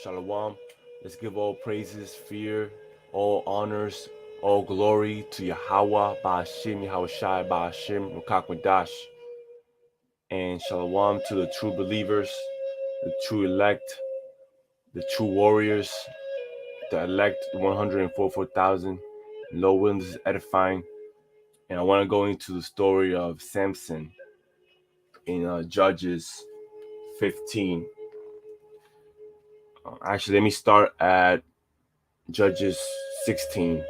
Shalom. Let's give all praises, fear, all honors, all glory to Yahweh, Ba'ashim, Yahushai, Ba'ashim, Rukakwadash. And shalom to the true believers, the true elect, the true warriors, the elect 144,000. Lord willing, this is edifying. And I want to go into the story of Samson in Judges 15. Actually, let me start at Judges 16.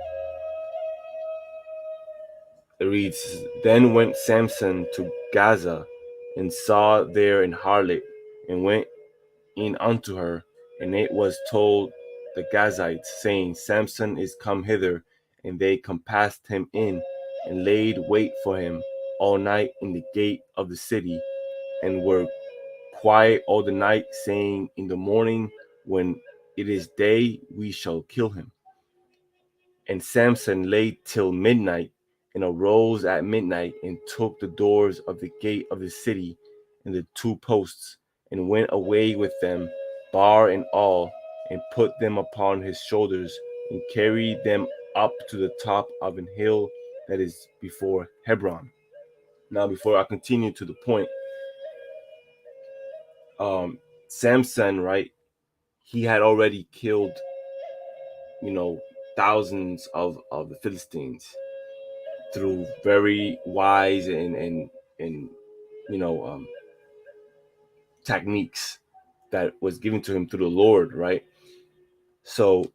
It reads, Then went Samson to Gaza, and saw there an harlot, and went in unto her. And it was told the Gazites, saying, Samson is come hither. And they compassed him in, and laid wait for him all night in the gate of the city, and were quiet all the night, saying, In the morning, when it is day, we shall kill him. And Samson lay till midnight, and arose at midnight, and took the doors of the gate of the city, and the two posts, and went away with them, bar and all, and put them upon his shoulders, and carried them up to the top of an hill that is before Hebron. Now, before I continue to the point, Samson, right, he had already killed, thousands of the Philistines through very wise and techniques that was given to him through the Lord, right? So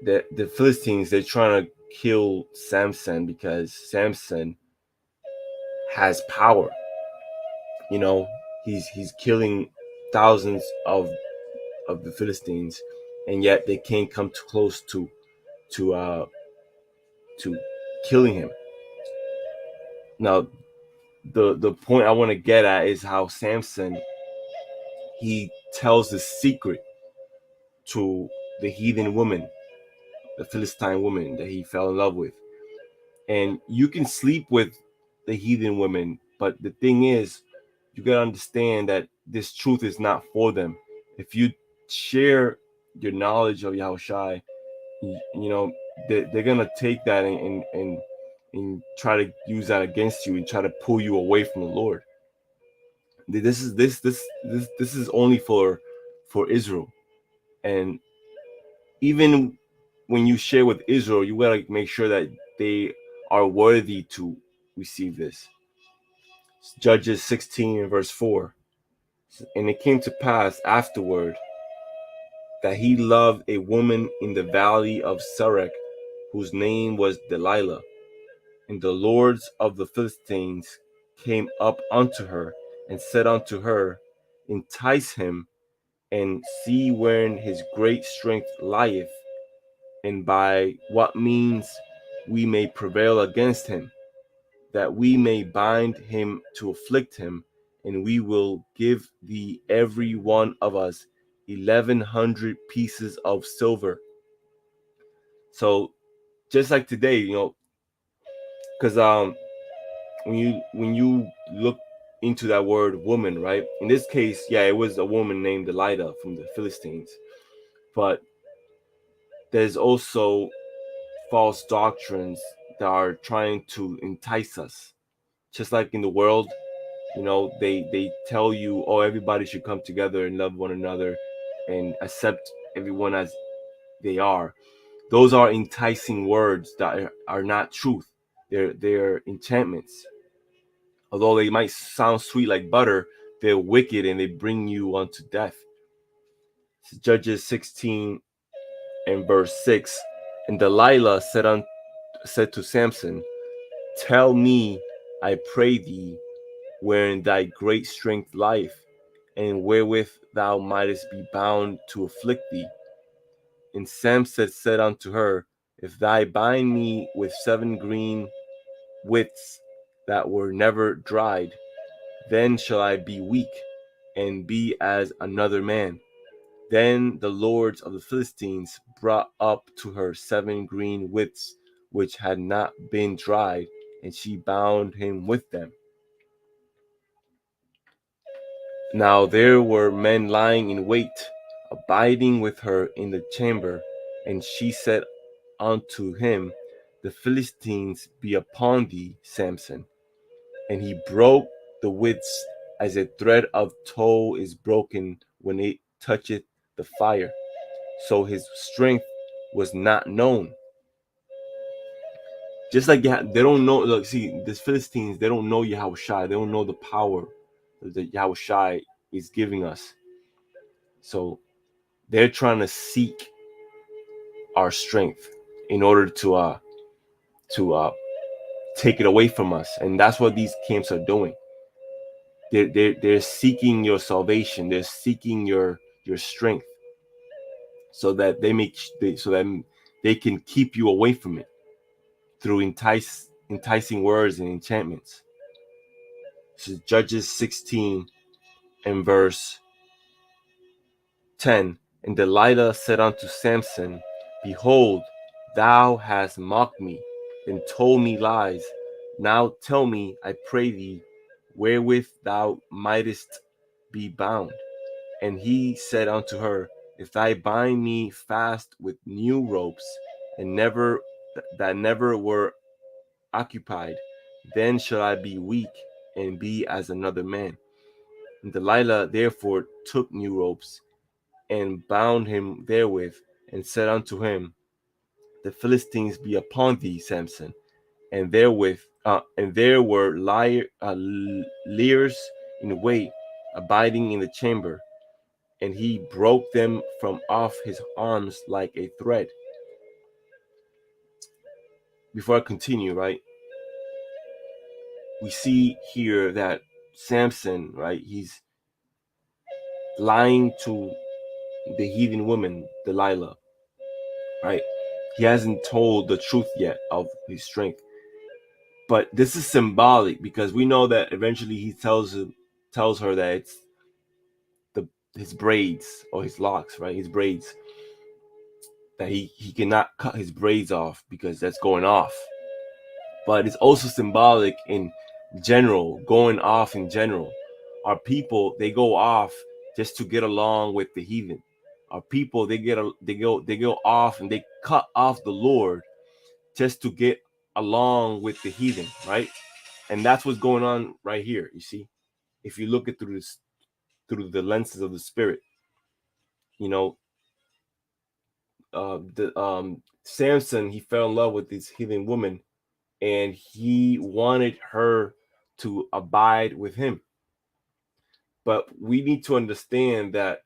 the Philistines, they're trying to kill Samson because Samson has power. He's killing thousands of the Philistines, and yet they can't come too close to killing him. Now, the point I want to get at is how Samson, he tells the secret to the heathen woman, the Philistine woman that he fell in love with. And you can sleep with the heathen women, but the thing is, you gotta understand that this truth is not for them. If you share your knowledge of Yahushai, they're gonna take that and try to use that against you and try to pull you away from the Lord. This is only for Israel. And even when you share with Israel, you gotta make sure that they are worthy to receive this. Judges 16 and verse 4. And it came to pass afterward that he loved a woman in the valley of Sorek, whose name was Delilah. And the lords of the Philistines came up unto her, and said unto her, Entice him, and see wherein his great strength lieth, and by what means we may prevail against him, that we may bind him to afflict him, and we will give thee every one of us 1,100 pieces of silver. So just like today, because when you look into that word woman, right? In this case, yeah, it was a woman named Delilah from the Philistines, but there's also false doctrines that are trying to entice us. Just like in the world, they tell you, oh, everybody should come together and love one another and accept everyone as they are. Those are enticing words that are not truth. They're enchantments. Although they might sound sweet like butter, they're wicked and they bring you unto death. Judges 16 and verse 6. And Delilah said to Samson, Tell me, I pray thee, wherein thy great strength lieth, and wherewith thou mightest be bound to afflict thee. And Samson said unto her, If thou bind me with 7 green withs that were never dried, then shall I be weak, and be as another man. Then the lords of the Philistines brought up to her 7 green withs, which had not been dried, and she bound him with them. Now there were men lying in wait abiding with her in the chamber. And she said unto him, The Philistines be upon thee, Samson. And he broke the withs as a thread of tow is broken when it toucheth the fire. So his strength was not known. Just like they don't know. Look, see, the Philistines, they don't know Yahushua. They don't know the power that Yahushua is giving us. So they're trying to seek our strength in order to take it away from us, and that's what these camps are doing. They're seeking your salvation. They're seeking your strength, so that they can keep you away from it through enticing words and enchantments. This is Judges 16 and verse 10. And Delilah said unto Samson, Behold, thou hast mocked me, and told me lies. Now tell me, I pray thee, wherewith thou mightest be bound. And he said unto her, If thou bind me fast with new ropes, and that never were occupied, then shall I be weak, and be as another man. And Delilah therefore took new ropes, and bound him therewith, and said unto him, The Philistines be upon thee, Samson. And there were liers in wait, abiding in the chamber, and he broke them from off his arms like a thread. Before I continue, right, we see here that Samson, right, he's lying to the heathen woman, Delilah, right? He hasn't told the truth yet of his strength. But this is symbolic, because we know that eventually he tells her that it's his braids, or his locks, right? His braids, that he cannot cut his braids off because that's going off. But it's also symbolic in general, going off in general. Our people, they go off just to get along with the heathen. Our people, they go off and they cut off the Lord just to get along with the heathen, right? And that's what's going on right here. You see, if you look at through the lenses of the spirit, you know, Samson, he fell in love with this heathen woman, and he wanted her to abide with him. But we need to understand that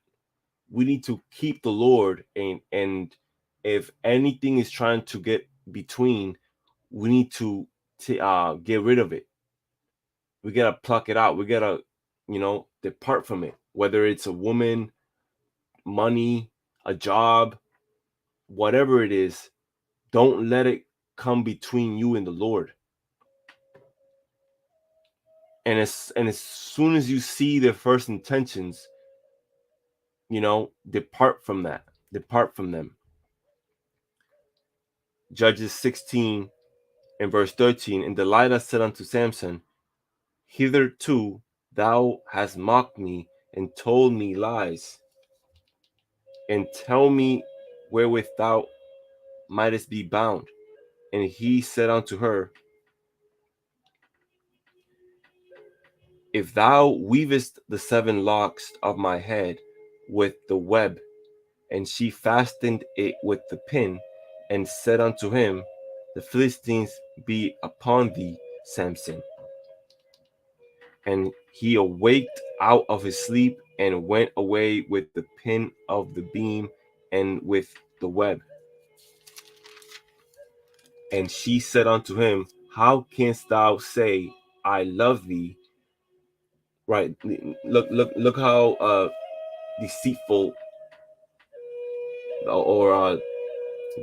we need to keep the Lord, and if anything is trying to get between, we need to get rid of it. We gotta pluck it out. We gotta, depart from it. Whether it's a woman, money, a job, whatever it is, don't let it come between you and the Lord. And as soon as you see their first intentions, depart from that. Depart from them. Judges 16 and verse 13. And Delilah said unto Samson, Hitherto thou hast mocked me, and told me lies. And tell me wherewith thou mightest be bound. And he said unto her, If thou weavest the 7 locks of my head with the web. And she fastened it with the pin, and said unto him, The Philistines be upon thee, Samson. And he awaked out of his sleep, and went away with the pin of the beam, and with the web. And she said unto him, How canst thou say, I love thee? Right. Look how deceitful, or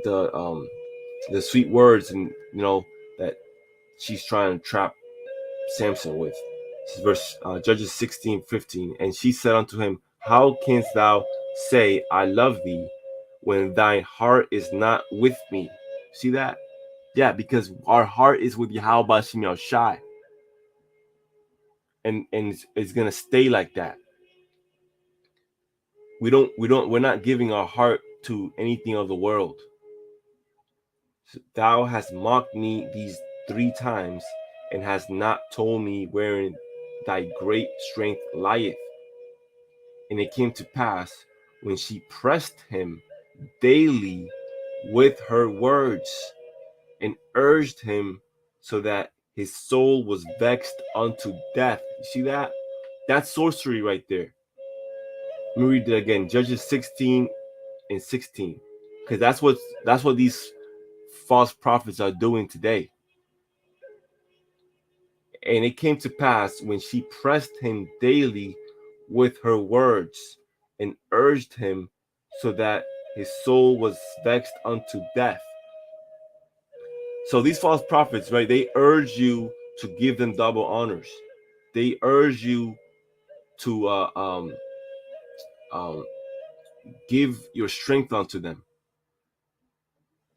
the sweet words, and that she's trying to trap Samson with. This is verse Judges 16:15. And she said unto him, How canst thou say, I love thee, when thine heart is not with me? See that? Yeah, because our heart is with Yahweh Bashim Yahushai. And it's gonna stay like that. we're not giving our heart to anything of the world. Thou hast mocked me these 3 times, and hast not told me wherein thy great strength lieth. And it came to pass, when she pressed him daily with her words, and urged him, so that his soul was vexed unto death. You see that? That's sorcery right there. Let me read it again. Judges 16 and 16. Because that's what these false prophets are doing today. And it came to pass, when she pressed him daily with her words, and urged him, so that his soul was vexed unto death. So these false prophets, right, they urge you to give them double honors. They urge you to give your strength unto them.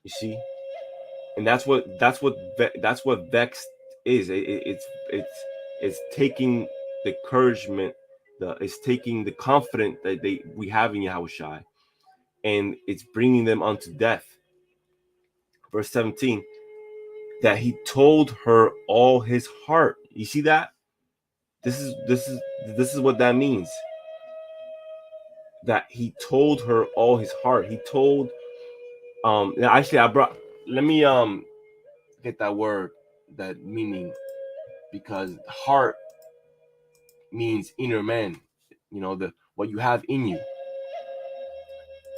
You see, and that's what vexed is. It's taking the encouragement, it's taking the confidence that we have in Yahushua, and it's bringing them unto death. Verse 17, that he told her all his heart. You see that? This is what that means. That he told her all his heart. He told actually let me get that word, that meaning, because heart means inner man, what you have in you.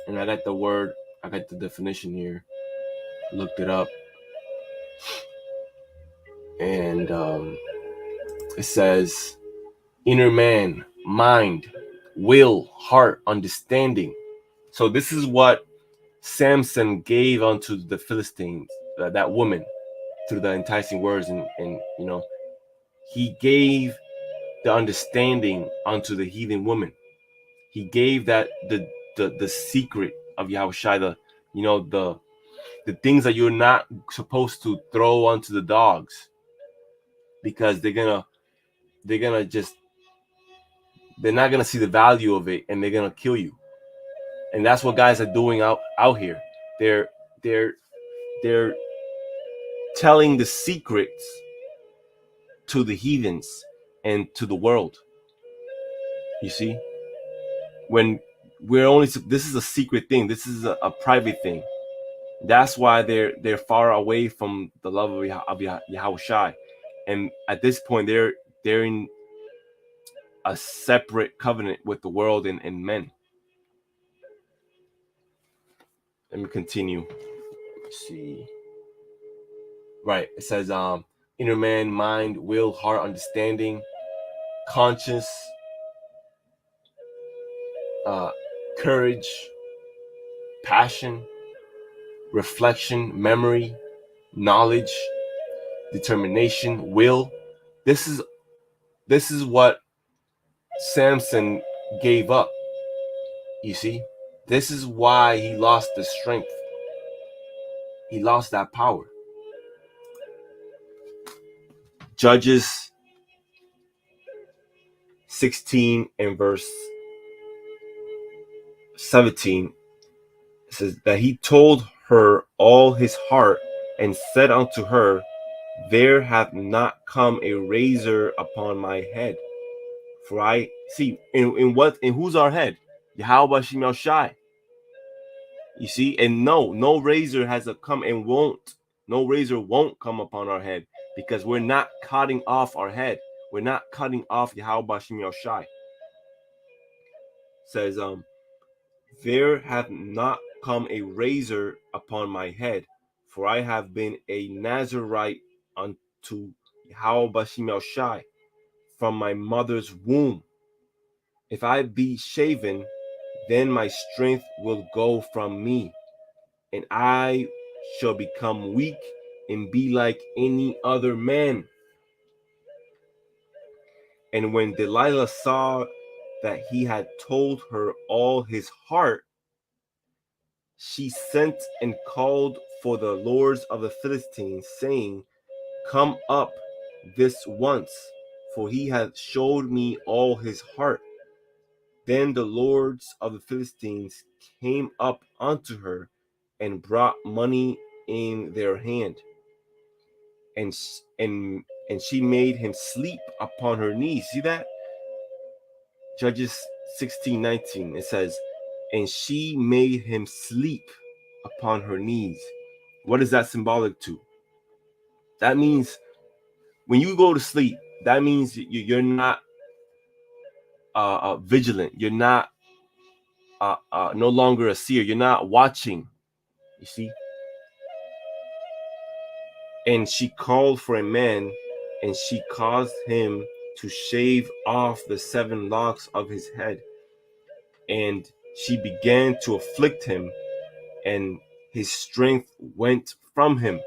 And I got the definition here, looked it up, and it says inner man, mind, will, heart, understanding. So this is what Samson gave unto the Philistines, that woman, through the enticing words, and he gave the understanding unto the heathen woman. He gave that the secret of Yahushua, the things that you're not supposed to throw onto the dogs, because they're not gonna see the value of it, and they're gonna kill you. And that's what guys are doing out here. They're telling the secrets to the heathens and to the world. You see, when this is a secret thing, this is a private thing. That's why they're far away from the love of Yahushua, and at this point they're in a separate covenant with the world and men. Let me continue. Let's see. Right, it says inner man, mind, will, heart, understanding, conscience, courage, passion, reflection, memory, knowledge, determination, will. This is what Samson gave up. You see, this is why he lost the strength. He lost that power. Judges 16 and verse 17 says that he told her all his heart, and said unto her, there hath not come a razor upon my head. For I see in who's our head? Yahweh Shemel Shai. You see, and no razor has come and no razor won't come upon our head, because we're not cutting off our head. We're not cutting off Yahweh Shemel Shai. Says there hath not come a razor upon my head, for I have been a Nazarite unto Yahweh Shemel Shai from my mother's womb. If I be shaven, then my strength will go from me, and I shall become weak and be like any other man. And when Delilah saw that he had told her all his heart, she sent and called for the lords of the Philistines, saying, come up this once, for he hath showed me all his heart. Then the lords of the Philistines came up unto her and brought money in their hand, and she made him sleep upon her knees. See that? Judges 16:19. It says, and she made him sleep upon her knees. What is that symbolic to? That means when you go to sleep, that means you're not vigilant. You're not no longer a seer. You're not watching. You see? And she called for a man, and she caused him to shave off the 7 locks of his head. And she began to afflict him, and his strength went from him.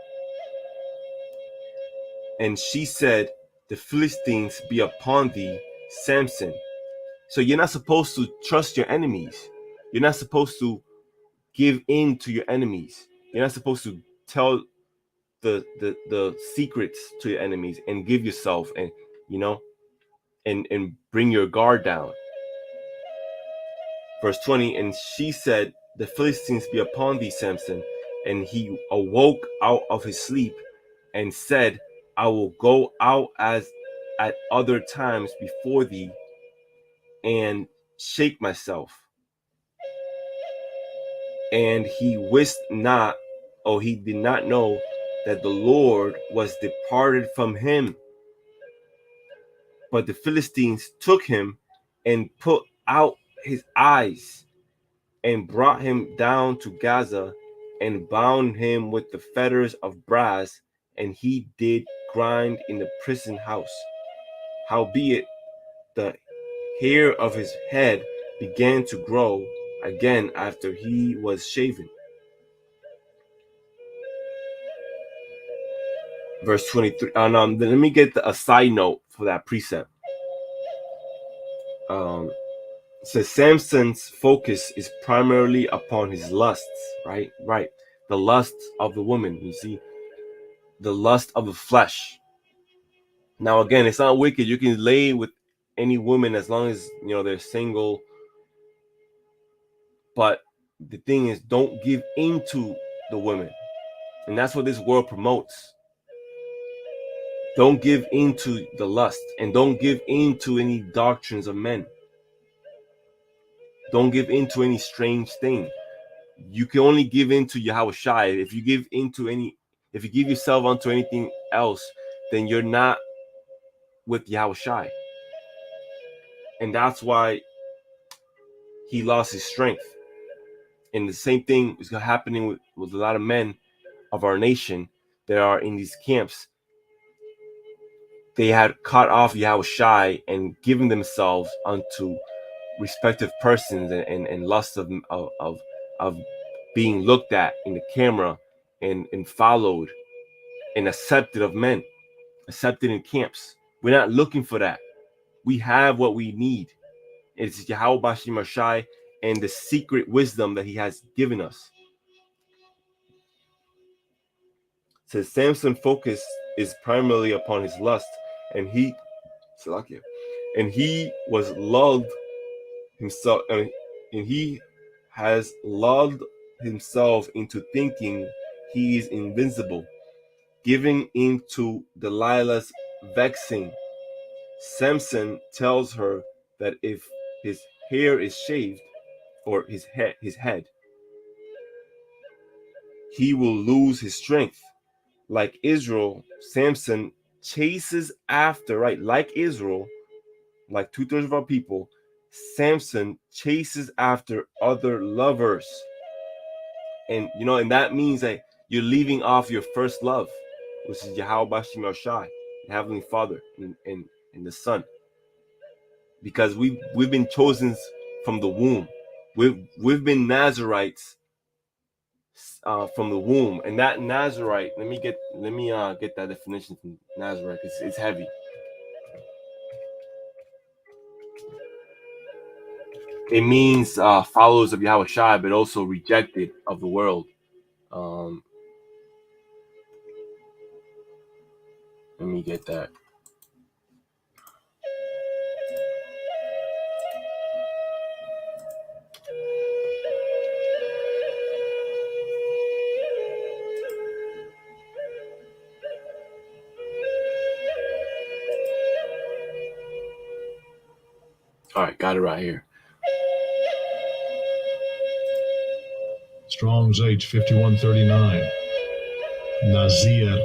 And she said, the Philistines be upon thee, Samson. So you're not supposed to trust your enemies. You're not supposed to give in to your enemies. You're not supposed to tell the secrets to your enemies and give yourself and and bring your guard down. Verse 20, and she said, the Philistines be upon thee, Samson. And he awoke out of his sleep and said, I will go out as at other times before thee and shake myself. And he wist not, or he did not know, that the Lord was departed from him. But the Philistines took him and put out his eyes and brought him down to Gaza and bound him with the fetters of brass, and he did grind in the prison house. Howbeit the hair of his head began to grow again after he was shaven. Verse 23. Let me get a side note for that precept. It says Samson's focus is primarily upon his lusts, right? The lusts of the woman, you see, the lust of the flesh. Now, again, it's not wicked. You can lay with any woman as long as they're single. But the thing is, don't give into the women, and that's what this world promotes. Don't give into the lust, and don't give into any doctrines of men. Don't give into any strange thing. You can only give into Yahweh Shai. If you give yourself unto anything else, then you're not with Yahweh Shai. And that's why he lost his strength. And the same thing is happening with a lot of men of our nation that are in these camps. They had cut off Yahweh Shai and given themselves unto respective persons and lust of being looked at in the camera and followed and accepted of men, accepted in camps. We're not looking for that. We have what we need. It's Yahweh Bashim Shai and the secret wisdom that he has given us. It says Samson's focus is primarily upon his lust, and he was lulled himself, and he has lulled himself into thinking he is invincible, giving into Delilah's vexing. Samson tells her that if his hair is shaved, or his head, he will lose his strength. Like Israel, Samson chases after, right? Like Israel, like 2/3 of our people, Samson chases after other lovers. And and that means that you're leaving off your first love, which is Yahweh Bashim El Shai, the Heavenly Father and the Son. Because we've been chosen from the womb. We've been Nazarites from the womb, and that Nazarite. Let me get that definition from Nazarite. It's heavy. It means followers of Yahweh Shai, but also rejected of the world. Let me get that. All right, got it right here. Strong's H 5139. Nazir.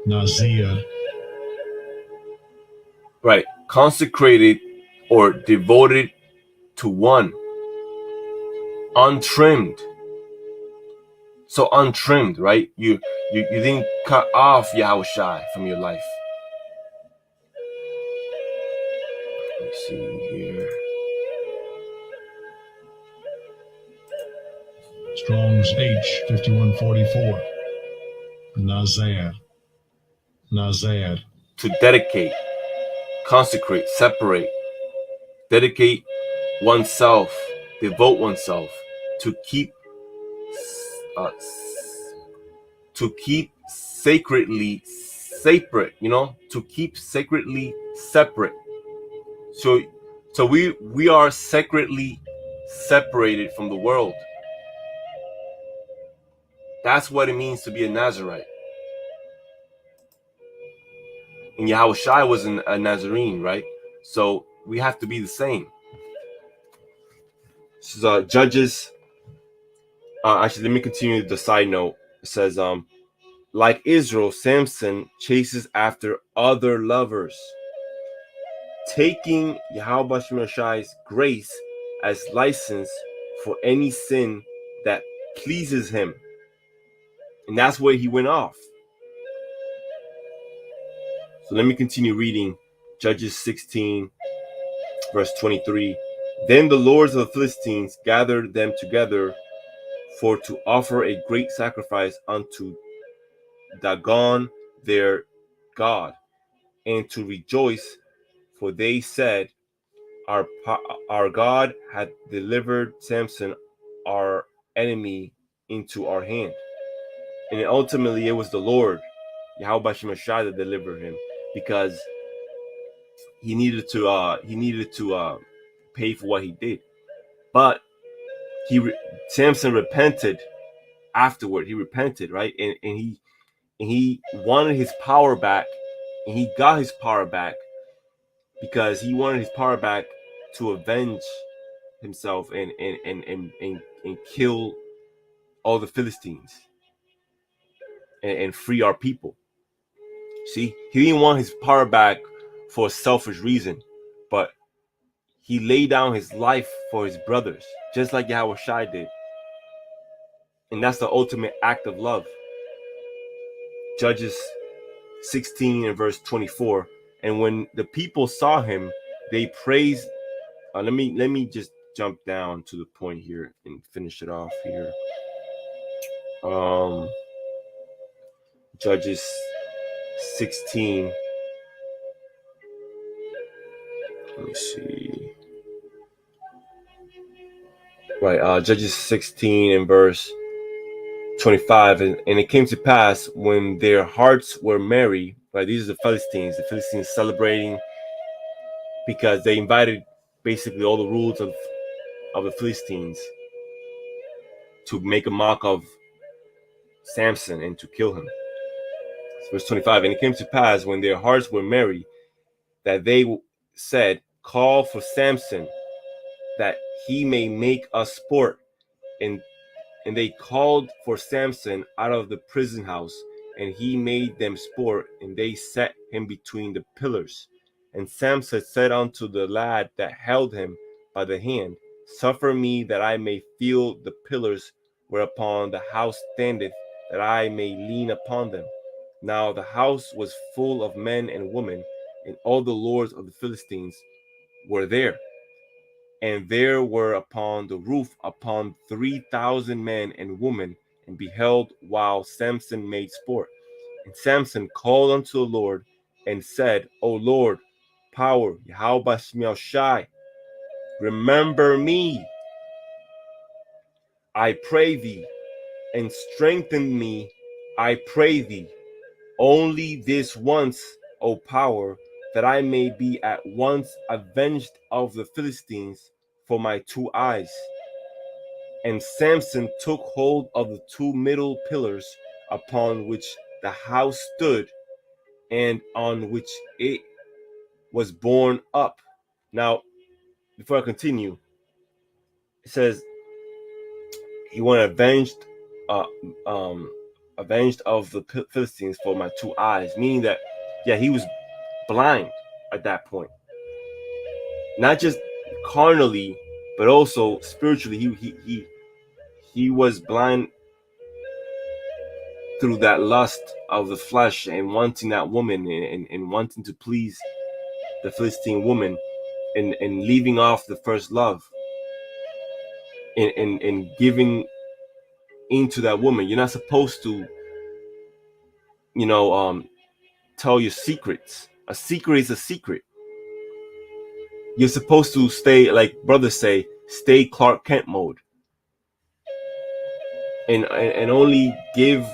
Nazir. Right, consecrated or devoted to one, untrimmed. So untrimmed, right? You didn't cut off Yahushai from your life. Let me see here. Strong's H 5144. Nazir. Nazir. To dedicate, consecrate, separate, dedicate oneself, devote oneself, to keep sacredly separate, to keep sacredly separate. So we are sacredly separated from the world. That's what it means to be a Nazarite. And Yahushai was a Nazarene, right? So we have to be the same. This is Judges. Actually, let me continue the side note. It says, like Israel, Samson chases after other lovers, taking Yahweh Shemashai's grace as license for any sin that pleases him. And that's where he went off. So let me continue reading Judges 16, verse 23. Then the lords of the Philistines gathered them together for to offer a great sacrifice unto Dagon their God, and to rejoice, for they said, our God had delivered Samson, our enemy, into our hand. And ultimately it was the Lord, Yahweh Shemashai, that delivered him, because he needed to pay for what he did. But Samson repented afterward. He repented, right? And he wanted his power back, and he got his power back because he wanted his power back to avenge himself and kill all the Philistines and free our people. See, he didn't want his power back for a selfish reason, but he laid down his life for his brothers, just like Yahushai did. And that's the ultimate act of love. Judges 16 and verse 24. And when the people saw him, they praised. Let me just jump down to the point here and finish it off here. Judges 16. Let me see. Right, Judges 16 and verse 25. And it came to pass when their hearts were merry. Right, these are the Philistines celebrating because they invited basically all the rules of the Philistines to make a mock of Samson and to kill him. Verse 25. And it came to pass when their hearts were merry that they said, call for Samson that he may make us sport. And they called for Samson out of the prison house, and he made them sport, and they set him between the pillars. And Samson said unto the lad that held him by the hand, suffer me that I may feel the pillars whereupon the house standeth, that I may lean upon them. Now the house was full of men and women, and all the lords of the Philistines were there. And there were upon the roof 3,000 men and women, and beheld while Samson made sport. And Samson called unto the Lord and said, O Lord, power, Yahweh Shemashai, remember me, I pray thee, and strengthen me, I pray thee, only this once, O power, that I may be at once avenged of the Philistines for my 2 eyes. And Samson took hold of the 2 middle pillars upon which the house stood, and on which it was borne up. Now, before I continue, it says he wanted avenged of the Philistines for my 2 eyes, meaning that, yeah, he was blind at that point, not just carnally, but also spiritually. He was blind through that lust of the flesh and wanting that woman, and wanting to please the Philistine woman, and leaving off the first love, and giving into that woman. You're not supposed to, tell your secrets. A secret is a secret. You're supposed to stay, like brothers say, stay Clark Kent mode, and only give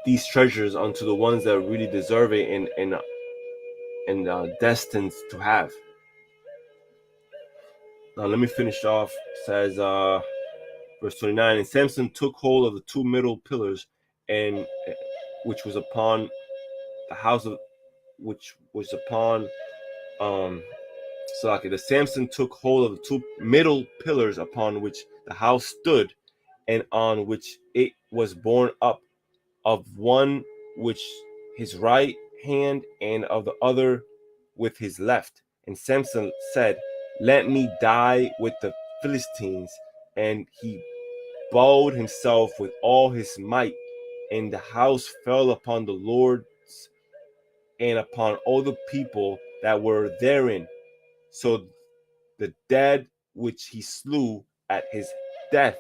these treasures unto the ones that really deserve it, and destined to have. Now let me finish off. It says, verse 29, and Samson took hold of the 2 middle pillars, and which was upon the house of, which was upon the Samson took hold of the 2 middle pillars upon which the house stood, and on which it was borne up, of one which his right hand, and of the other with his left. And Samson said, let me die with the Philistines. And he bowed himself with all his might, and the house fell upon the Lord's and upon all the people that were therein. So the dead which he slew at his death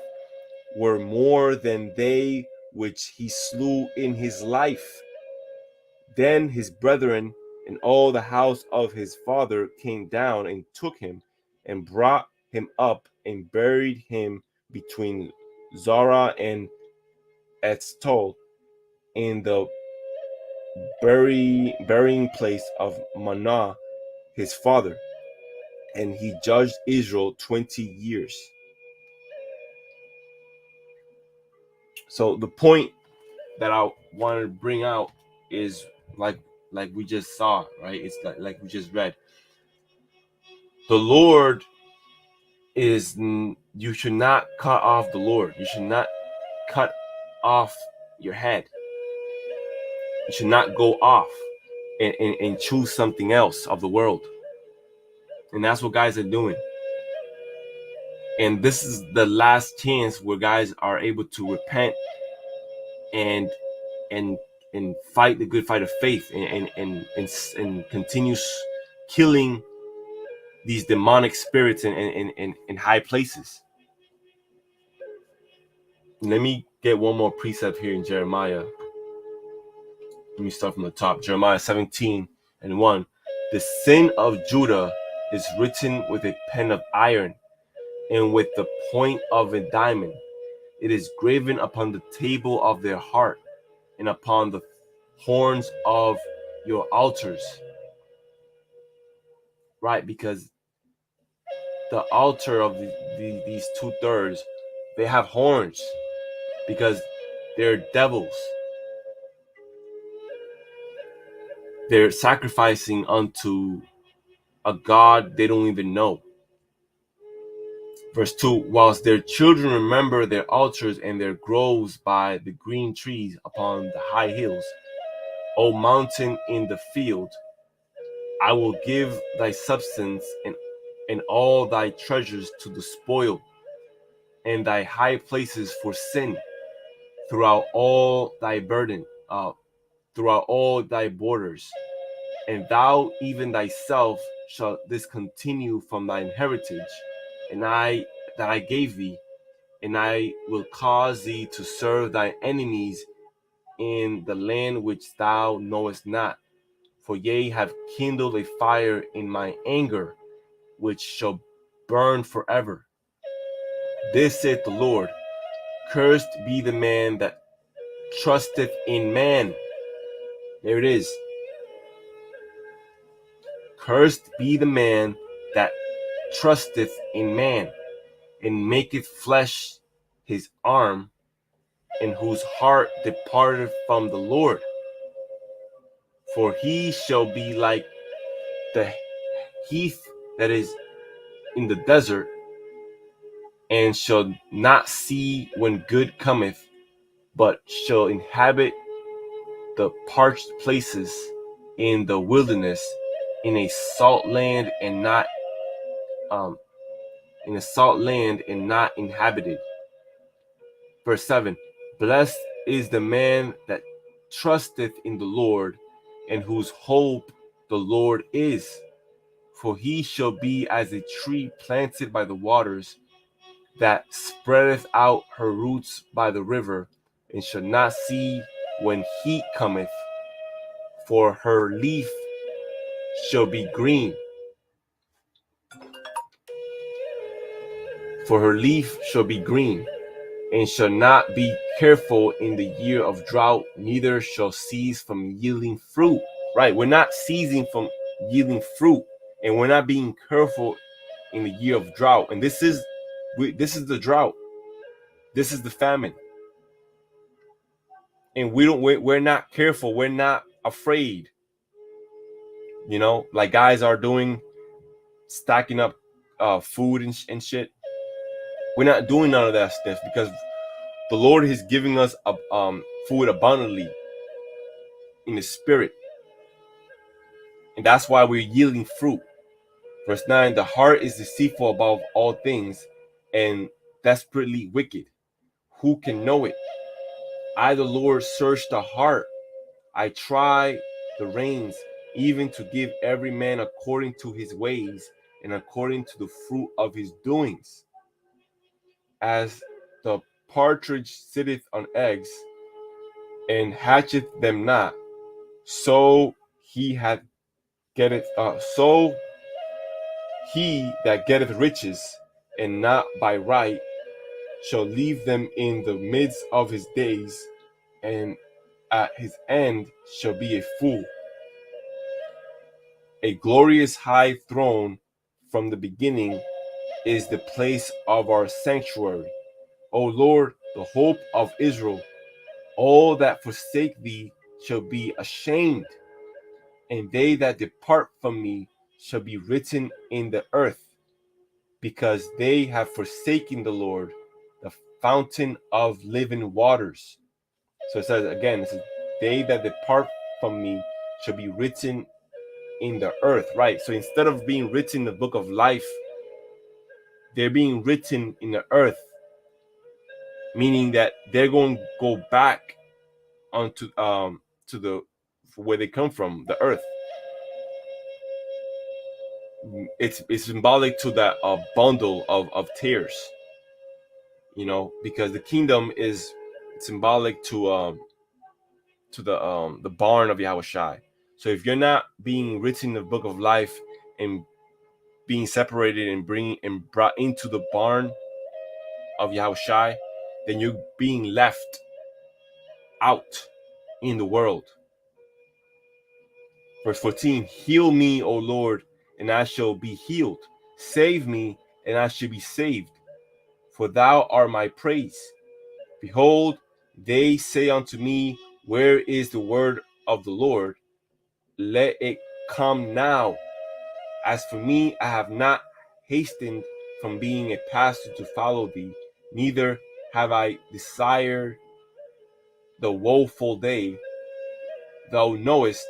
were more than they which he slew in his life. Then his brethren and all the house of his father came down and took him and brought him up and buried him between Zorah and Eshtaol in the burying place of Manoah his father. And he judged Israel 20 years. So the point that I wanted to bring out is like we just saw, right? It's like we just read. The Lord is, you should not cut off the Lord. You should not cut off your head. You should not go off and choose something else of the world. And that's what guys are doing. And this is the last chance where guys are able to repent and fight the good fight of faith, and continue killing these demonic spirits in high places. Let me get one more precept here in Jeremiah. Let me start from the top. Jeremiah 17:1. The sin of Judah is written with a pen of iron, and with the point of a diamond. It is graven upon the table of their heart, and upon the horns of your altars. Right, because the altar of these 2/3, they have horns, because they're devils. They're sacrificing unto a God they don't even know. Verse 2, whilst their children remember their altars and their groves by the green trees upon the high hills, O mountain in the field, I will give thy substance and all thy treasures to the spoil, and thy high places for sin, throughout all thy burden, throughout all thy borders. And thou even thyself shalt discontinue from thine heritage, and that I gave thee, and I will cause thee to serve thy enemies in the land which thou knowest not. For ye have kindled a fire in my anger, which shall burn forever. This saith the Lord, cursed be the man that trusteth in man. There it is. Cursed be the man that trusteth in man, and maketh flesh his arm, and whose heart departed from the Lord. For he shall be like the heath that is in the desert, and shall not see when good cometh, but shall inhabit the parched places in the wilderness, in a salt land and not inhabited. Verse 7. Blessed is the man that trusteth in the Lord, and whose hope the Lord is. For he shall be as a tree planted by the waters, that spreadeth out her roots by the river, and shall not see when heat cometh, for her leaf shall be green. For her leaf shall be green, and shall not be careful in the year of drought, neither shall cease from yielding fruit. Right? We're not ceasing from yielding fruit, and we're not being careful in the year of drought. And this is the drought. This is the famine. And we're not careful. We're not afraid. Like guys are doing, stacking up food and shit. We're not doing none of that stuff because the Lord is giving us food abundantly in the spirit. And that's why we're yielding fruit. Verse 9, the heart is deceitful above all things and desperately wicked. Who can know it? I, the Lord, search the heart. I try the reins, even to give every man according to his ways and according to the fruit of his doings. As the partridge sitteth on eggs and hatcheth them not, so he that getteth riches, and not by right, shall leave them in the midst of his days, and at his end shall be a fool. A glorious high throne from the beginning is the place of our sanctuary. O Lord, the hope of Israel, all that forsake thee shall be ashamed, and they that depart from me shall be written in the earth, because they have forsaken the Lord, the fountain of living waters. So it says again, they that depart from me shall be written in the earth, right? So instead of being written in the book of life, they're being written in the earth, meaning that they're going to go back onto to the where they come from, the earth. It's symbolic to that bundle of tears, because the kingdom is symbolic to the barn of Yahushai. So if you're not being written in the book of life and being separated and brought into the barn of Yahushai, then you're being left out in the world. Verse 14, heal me, O Lord, and I shall be healed. Save me, and I shall be saved, for thou art my praise. Behold, they say unto me, where is the word of the Lord? Let it come now. As for me, I have not hastened from being a pastor to follow thee, neither have I desired the woeful day. Thou knowest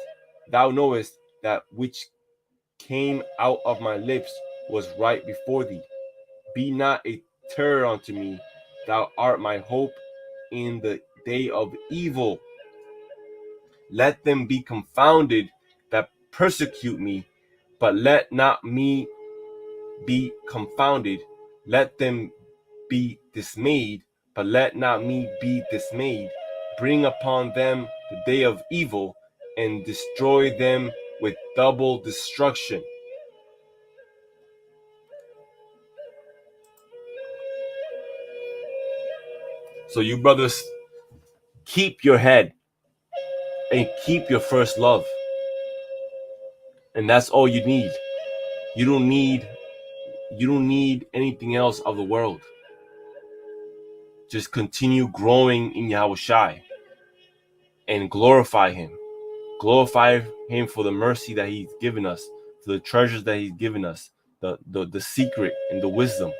that which came out of my lips was right before thee. Be not a terror unto me. Thou art my hope in the day of evil. Let them be confounded that persecute me, but let not me be confounded. Let them be dismayed, but let not me be dismayed. Bring upon them the day of evil, and destroy them with double destruction. So you brothers, keep your head and keep your first love. And that's all you need. You don't need anything else of the world. Just continue growing in Yahushai and glorify him. Glorify him for the mercy that he's given us, for the treasures that he's given us, the secret and the wisdom.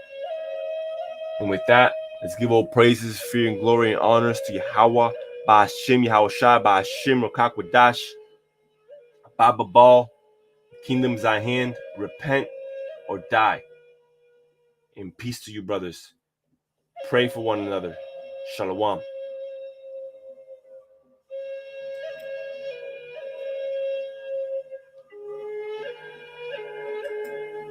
And with that, let's give all praises, fear, and glory and honors to Yahweh, Ba'ashim, Yahushai, Ba'ashim, Rokakwadash, Baba Ball, kingdom's thy hand, repent or die. And peace to you, brothers. Pray for one another. Shalom.